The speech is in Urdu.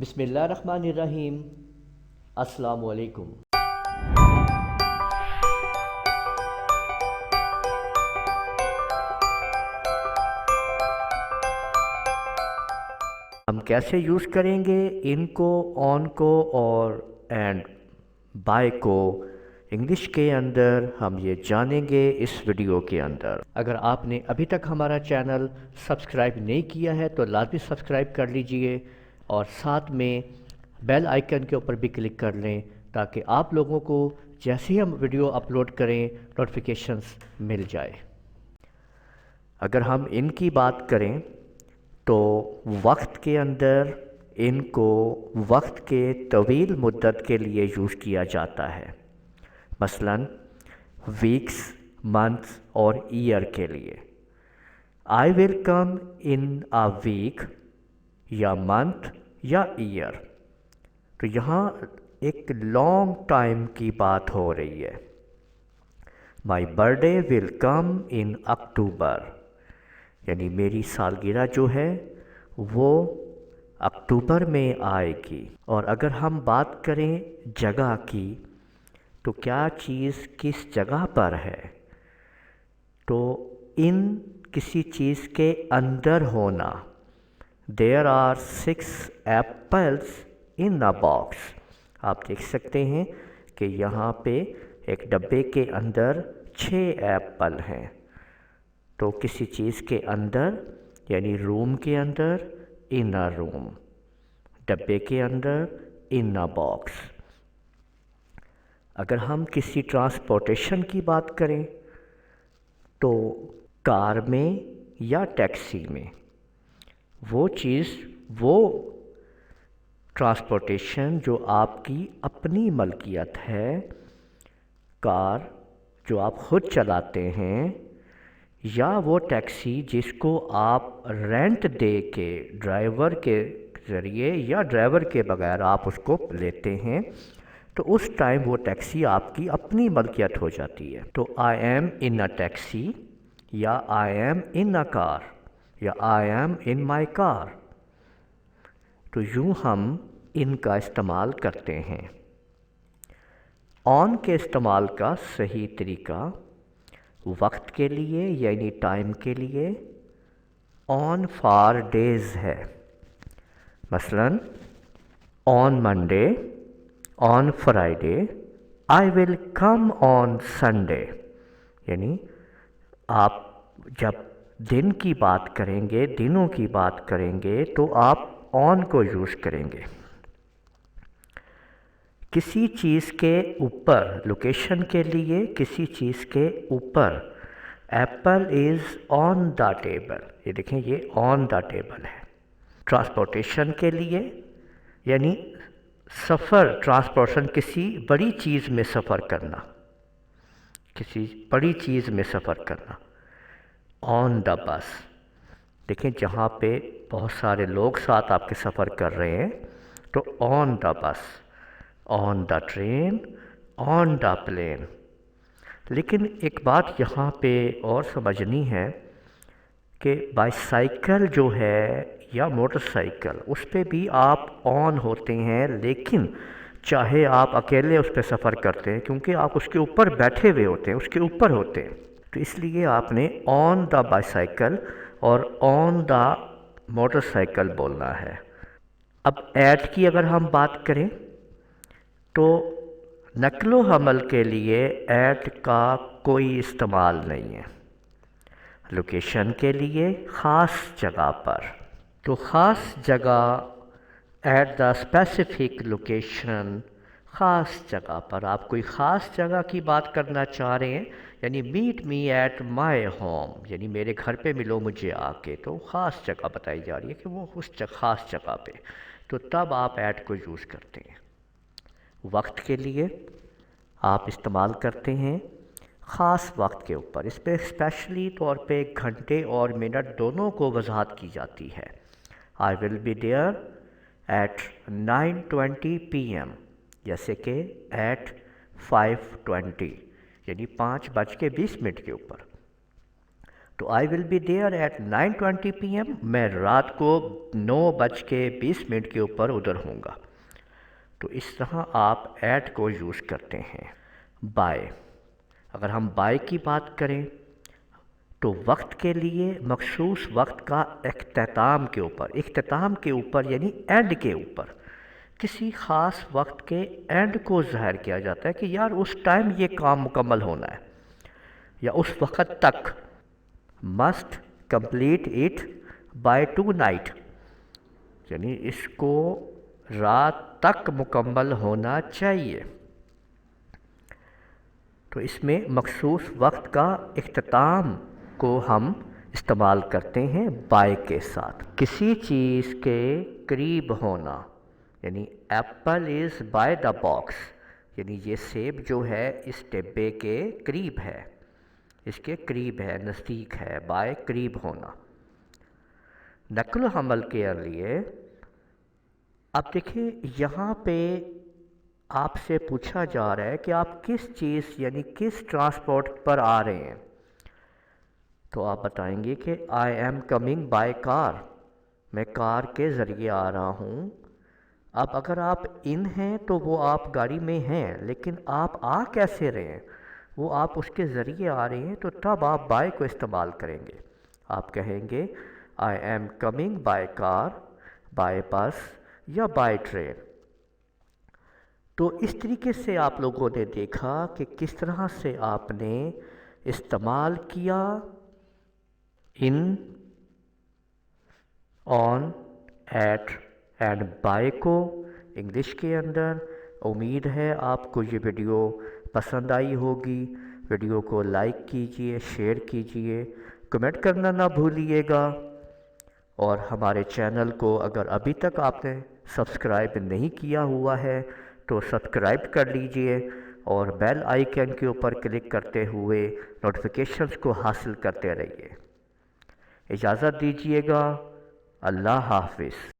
بسم اللہ الرحمن الرحیم۔ السلام علیکم۔ ہم کیسے یوز کریں گے ان کو، آن کو اور اینڈ بائی کو انگلش کے اندر، ہم یہ جانیں گے اس ویڈیو کے اندر۔ اگر آپ نے ابھی تک ہمارا چینل سبسکرائب نہیں کیا ہے تو لازمی سبسکرائب کر لیجئے اور ساتھ میں بیل آئیکن کے اوپر بھی کلک کر لیں تاکہ آپ لوگوں کو جیسے ہی ہم ویڈیو اپلوڈ کریں نوٹیفیکیشنز مل جائے۔ اگر ہم ان کی بات کریں تو وقت کے اندر ان کو وقت کے طویل مدت کے لیے یوز کیا جاتا ہے، مثلاً ویکس، منتھس اور ایئر کے لیے۔ آئی ول کم ان آ ویک یا منتھ یا ایئر، تو یہاں ایک لانگ ٹائم کی بات ہو رہی ہے۔ مائی برتھ ڈے ول کم ان اکتوبر، یعنی میری سالگرہ جو ہے وہ اکتوبر میں آئے گی۔ اور اگر ہم بات کریں جگہ کی تو کیا چیز کس جگہ پر ہے، تو ان کسی چیز کے اندر ہونا۔ There are 6 apples in a box۔ آپ دیکھ سکتے ہیں کہ یہاں پہ ایک ڈبے کے اندر 6 ایپل ہیں، تو کسی چیز کے اندر یعنی روم کے اندر، in a room، ڈبے کے اندر، in a box۔ اگر ہم کسی ٹرانسپورٹیشن کی بات کریں تو کار میں یا ٹیکسی میں، وہ چیز، وہ ٹرانسپورٹیشن جو آپ کی اپنی ملکیت ہے، کار جو آپ خود چلاتے ہیں، یا وہ ٹیکسی جس کو آپ رینٹ دے کے ڈرائیور کے ذریعے یا ڈرائیور کے بغیر آپ اس کو لیتے ہیں، تو اس ٹائم وہ ٹیکسی آپ کی اپنی ملکیت ہو جاتی ہے۔ تو I am in a taxi یا آئی ایم ان اے کار یا آئی ایم ان مائی کار، تو یوں ہم ان کا استعمال کرتے ہیں۔ آن کے استعمال کا صحیح طریقہ وقت کے لیے یعنی ٹائم کے لیے آن فار ڈیز ہے، مثلاً on Monday, on Friday, I will come on Sunday, یعنی آپ جب دن کی بات کریں گے، دنوں کی بات کریں گے تو آپ آن کو یوز کریں گے۔ کسی چیز کے اوپر، لوکیشن کے لیے کسی چیز کے اوپر، apple is on the table, یہ دیکھیں یہ آن دا ٹیبل ہے۔ ٹرانسپورٹیشن کے لیے یعنی سفر، ٹرانسپورٹیشن کسی بڑی چیز میں سفر کرنا، کسی بڑی چیز میں سفر کرنا، آن دا بس۔ دیکھیں جہاں پہ بہت سارے لوگ ساتھ آپ کے سفر کر رہے ہیں تو آن دا بس، آن دا ٹرین، آن دا پلین۔ لیکن ایک بات یہاں پہ اور سمجھنی ہے کہ بائیسائیکل جو ہے یا موٹر سائیکل، اس پہ بھی آپ آن ہوتے ہیں، لیکن چاہے آپ اکیلے اس پہ سفر کرتے ہیں کیونکہ آپ اس کے اوپر بیٹھے ہوئے ہوتے ہیں، اس کے اوپر ہوتے ہیں، تو اس لیے آپ نے آن دا بائیسائیکل اور آن دا موٹر سائیکل بولنا ہے۔ اب ایٹ کی اگر ہم بات کریں تو نقل و حمل کے لیے ایٹ کا کوئی استعمال نہیں ہے۔ لوکیشن کے لیے خاص جگہ پر، تو خاص جگہ، ایٹ دا اسپیسیفک لوکیشن، خاص جگہ پر۔ آپ کوئی خاص جگہ کی بات کرنا چاہ رہے ہیں یعنی meet me at my home, یعنی میرے گھر پہ ملو مجھے آ کے، تو خاص جگہ بتائی جا رہی ہے کہ وہ اس خاص جگہ پہ، تو تب آپ ایٹ کو یوز کرتے ہیں۔ وقت کے لیے آپ استعمال کرتے ہیں خاص وقت کے اوپر، اس پہ اسپیشلی طور پہ گھنٹے اور منٹ دونوں کو وضاحت کی جاتی ہے۔ I will be there at 9:20 PM، جیسے کہ ایٹ 5:20، یعنی 5:20 کے اوپر۔ تو I will be there at 9:20 PM، میں رات کو 9:20 کے اوپر ادھر ہوں گا۔ تو اس طرح آپ ایٹ کو یوز کرتے ہیں۔ بائی، اگر ہم بائی کی بات کریں تو وقت کے لیے مخصوص وقت کا اختتام کے اوپر یعنی اینڈ کے اوپر، کسی خاص وقت کے اینڈ کو ظاہر کیا جاتا ہے کہ یار اس ٹائم یہ کام مکمل ہونا ہے، یا اس وقت تک، must complete it by two night, یعنی اس کو رات تک مکمل ہونا چاہیے۔ تو اس میں مخصوص وقت کا اختتام کو ہم استعمال کرتے ہیں بائی کے ساتھ۔ کسی چیز کے قریب ہونا، یعنی apple is by the box, یعنی یہ سیب جو ہے اس ڈبے کے قریب ہے، اس کے قریب ہے، نزدیک ہے، بائی قریب ہونا۔ نقل و حمل کے لیے اب دیکھیں یہاں پہ آپ سے پوچھا جا رہا ہے کہ آپ کس چیز یعنی کس ٹرانسپورٹ پر آ رہے ہیں، تو آپ بتائیں گے کہ I am coming by car, میں کار کے ذریعے آ رہا ہوں۔ اب اگر آپ ان ہیں تو وہ آپ گاڑی میں ہیں، لیکن آپ آ کیسے رہے ہیں، وہ آپ اس کے ذریعے آ رہے ہیں، تو تب آپ بائی کو استعمال کریں گے۔ آپ کہیں گے I am coming by car, by بس یا بائی ٹرین۔ تو اس طریقے سے آپ لوگوں نے دیکھا کہ کس طرح سے آپ نے استعمال کیا ان، آن، ایٹ اینڈ بائی کو انگلش کے اندر۔ امید ہے آپ کو یہ ویڈیو پسند آئی ہوگی۔ ویڈیو کو لائک کیجئے، شیئر کیجئے، کمنٹ کرنا نہ بھولیے گا، اور ہمارے چینل کو اگر ابھی تک آپ نے سبسکرائب نہیں کیا ہوا ہے تو سبسکرائب کر لیجئے، اور بیل آئیکن کے اوپر کلک کرتے ہوئے نوٹیفیکیشنز کو حاصل کرتے رہیے۔ اجازت دیجیے گا، اللہ حافظ۔